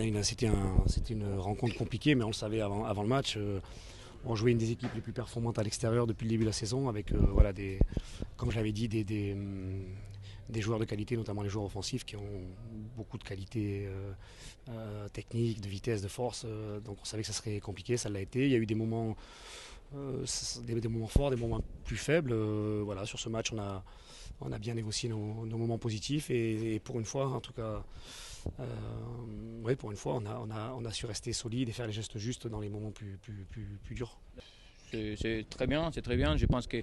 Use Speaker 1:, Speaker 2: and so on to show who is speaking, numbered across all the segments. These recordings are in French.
Speaker 1: une rencontre compliquée, mais on le savait avant le match. On jouait une des équipes les plus performantes à l'extérieur depuis le début de la saison, avec voilà, comme je l'avais dit, des joueurs de qualité, notamment les joueurs offensifs qui ont beaucoup de qualité technique, de vitesse, de force. Donc on savait que ça serait compliqué, ça l'a été. Il y a eu des moments, des moments forts, des moments plus faibles. Voilà, sur ce match, on a bien négocié nos moments positifs et pour une fois, en tout cas, ouais, pour une fois, on a su rester solide et faire les gestes justes dans les moments plus durs.
Speaker 2: C'est très bien, c'est très bien. Je pense que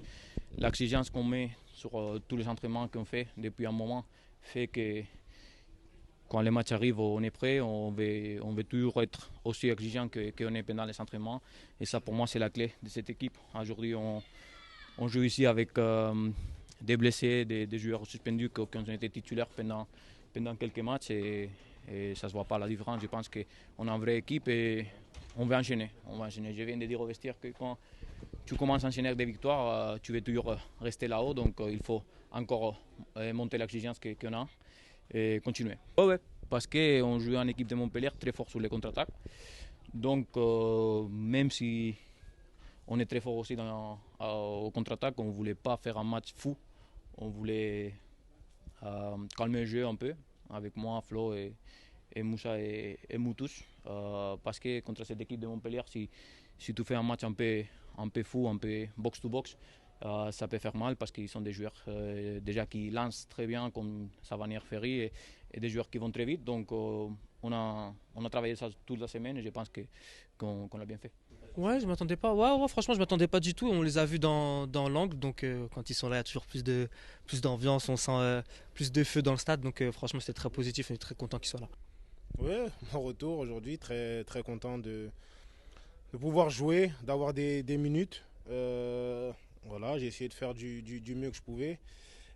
Speaker 2: l'exigence qu'on met sur tous les entraînements qu'on fait depuis un moment fait que quand les matchs arrivent, on est prêt, on veut toujours être aussi exigeant qu'on est pendant les entraînements. Et ça, pour moi, c'est la clé de cette équipe. Aujourd'hui, on joue ici avec des blessés, des joueurs suspendus qui ont été titulaires pendant quelques matchs et ça ne se voit pas la différence. Je pense qu'on a une vraie équipe et on va enchaîner. Je viens de dire au vestiaire que quand tu commences à enchaîner des victoires, tu veux toujours rester là-haut. Donc il faut encore monter l'exigence qu'on a et continuer. Ouais, parce qu'on joue en équipe de Montpellier très fort sur les contre-attaques. Donc même si on est très fort aussi au contre-attaque, on ne voulait pas faire un match fou. On voulait calmer le jeu un peu avec moi, Flo et Moussa et Moutous. Parce que contre cette équipe de Montpellier, si tu fais un match un peu fou, un peu box-to-box, ça peut faire mal parce qu'ils sont des joueurs déjà qui lancent très bien comme Savanier Ferry et des joueurs qui vont très vite. Donc on a travaillé ça toute la semaine et je pense qu'on l'a bien fait.
Speaker 3: Ouais, je m'attendais pas. Ouais, franchement, je m'attendais pas du tout. On les a vus dans l'angle, donc quand ils sont là, il y a toujours plus d'ambiance, on sent plus de feu dans le stade. Donc franchement, c'était très positif et très content qu'ils soient là.
Speaker 4: Ouais, mon retour aujourd'hui, très, très content de pouvoir jouer, d'avoir des minutes. Voilà, j'ai essayé de faire du mieux que je pouvais.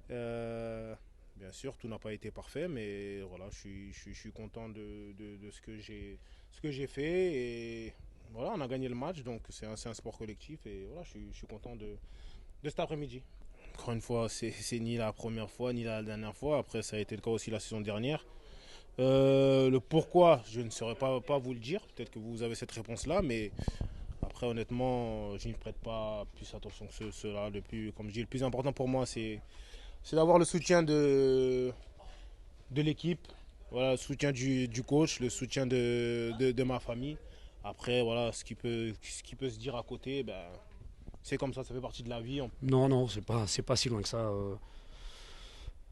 Speaker 4: Bien sûr, tout n'a pas été parfait, mais voilà, je suis content de ce que j'ai fait. Et voilà, on a gagné le match, donc c'est un sport collectif. Et voilà, je suis content de cet après-midi. Encore une fois, c'est ni la première fois, ni la dernière fois. Après, ça a été le cas aussi la saison dernière. Le pourquoi, je ne saurais pas vous le dire. Peut-être que vous avez cette réponse-là, mais après, honnêtement, je n'y prête pas plus attention que cela. Comme je dis, le plus important pour moi, c'est d'avoir le soutien de l'équipe, voilà, le soutien du coach, le soutien de ma famille. Après, voilà, ce qui peut se dire à côté, ben, c'est comme ça fait partie de la vie.
Speaker 1: Non, c'est pas si loin que ça.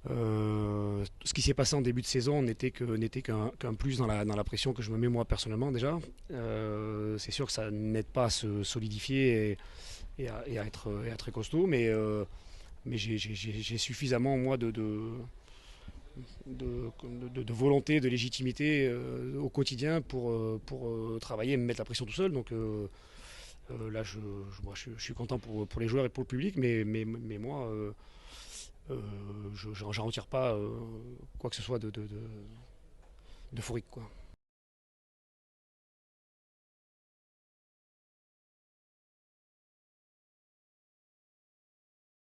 Speaker 1: Ce qui s'est passé en début de saison n'était qu'un plus dans la pression que je me mets moi personnellement déjà. C'est sûr que ça n'aide pas à se solidifier et à être très costaud, mais j'ai suffisamment moi de volonté, de légitimité au quotidien pour travailler et me mettre la pression tout seul. Donc là, je suis content pour les joueurs et pour le public, mais moi, j'en retire pas quoi que ce soit d'euphorique, quoi.